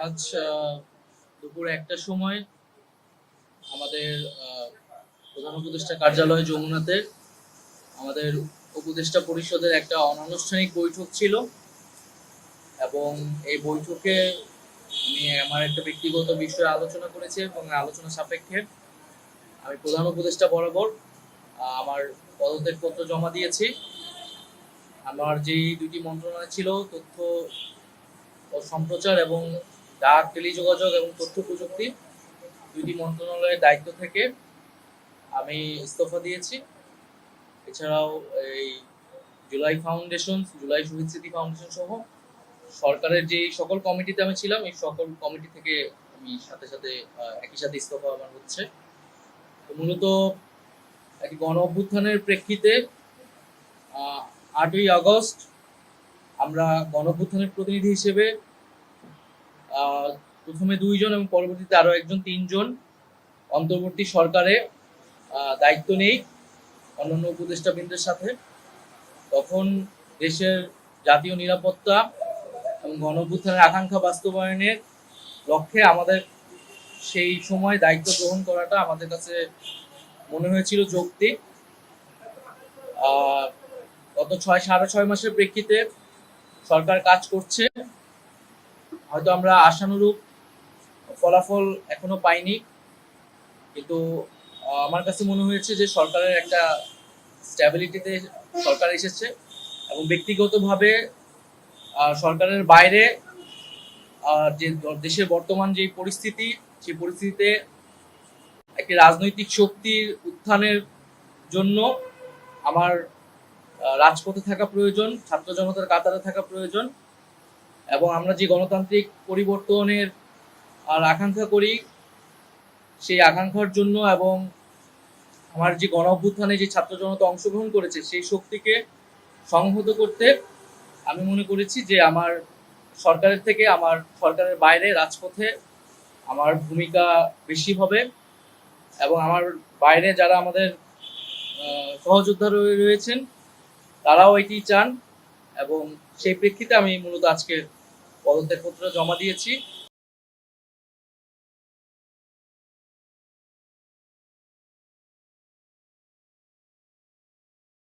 আজ দুপুর ১টার সময় আমাদের প্রধান উপদেষ্টা কার্যালয় যমুনাতে আমাদের উপদেষ্টা পরিষদের একটা অনানুষ্ঠানিক বৈঠক ছিল এবং এই বৈঠকে আমি আমার একটা ব্যক্তিগত বিষয়ে আলোচনা করেছি এবং আলোচনা সাপেক্ষে আমি প্রধান উপদেষ্টা বরাবর আমার পদত্যাগপত্র জমা দিয়েছি। আমার যেই দুটি মন্ত্রণালয় ছিল, তথ্য ও সম্প্রচার এবং ডাক, টেলিযোগাযোগ এবং তথ্য প্রযুক্তি, দুইটি মন্ত্রণালয়ের দায়িত্ব থেকে আমি ইস্তফা দিয়েছি। এছাড়াও এই জুলাই শহীদ স্মৃতি ফাউন্ডেশন সহ সরকারের যে সকল কমিটিতে আমি ছিলাম, এই সকল কমিটি থেকে আমি সাথে সাথে একই সাথে ইস্তফা আমার হচ্ছে। তো মূলত একটি গণ অভ্যুত্থানের প্রেক্ষিতে ৮ই আগস্ট আমরা গণ অভ্যুত্থানের প্রতিনিধি হিসেবে প্রথমে ২ জন এবং পরবর্তীতে আরো একজন ৩ জন অন্তর্বর্তী সরকারে দায়িত্ব নেই অন্যান্য উপদেষ্টাবৃন্দের সাথে। তখন দেশের জাতীয় নিরাপত্তা এবং গণ অভ্যুত্থানের আকাঙ্ক্ষা বাস্তবায়নের লক্ষ্যে আমাদের সেই সময় দায়িত্ব গ্রহণ করাটা আমাদের কাছে মনে হয়েছিল যৌক্তিক। গত সাড়ে ছয় মাসের প্রেক্ষিতে সরকার কাজ করছে, হয়তো আমরা আশানুরূপ ফলাফল এখনো পাইনি, কিন্তু আমার কাছে মনে হয়েছে যে সরকারের একটা স্ট্যাবিলিটিতে সরকার এসেছে এবং ব্যক্তিগতভাবে সরকারের বাইরে যে দেশের বর্তমান যে পরিস্থিতি, সেই পরিস্থিতিতে একটি রাজনৈতিক শক্তির উত্থানের জন্য আমার রাজপথে থাকা প্রয়োজন, ছাত্র জনতার কাতারে থাকা প্রয়োজন এবং আমরা যে গণতান্ত্রিক পরিবর্তনের আকাঙ্ক্ষা করি, সেই আকাঙ্ক্ষার জন্য এবং আমার যে গণ অভ্যুত্থানে যে ছাত্র জনতা অংশগ্রহণ করেছে সেই শক্তিকে সংহত করতে আমি মনে করেছি যে আমার সরকারের থেকে আমার সরকারের বাইরে রাজপথে আমার ভূমিকা বেশি হবে এবং আমার বাইরে যারা আমাদের সহযোদ্ধা রয়েছেন তারাও এটি চান এবং সেই প্রেক্ষিতে আমি মূলত আজকে পদত্যাগপত্র জমা দিয়েছি।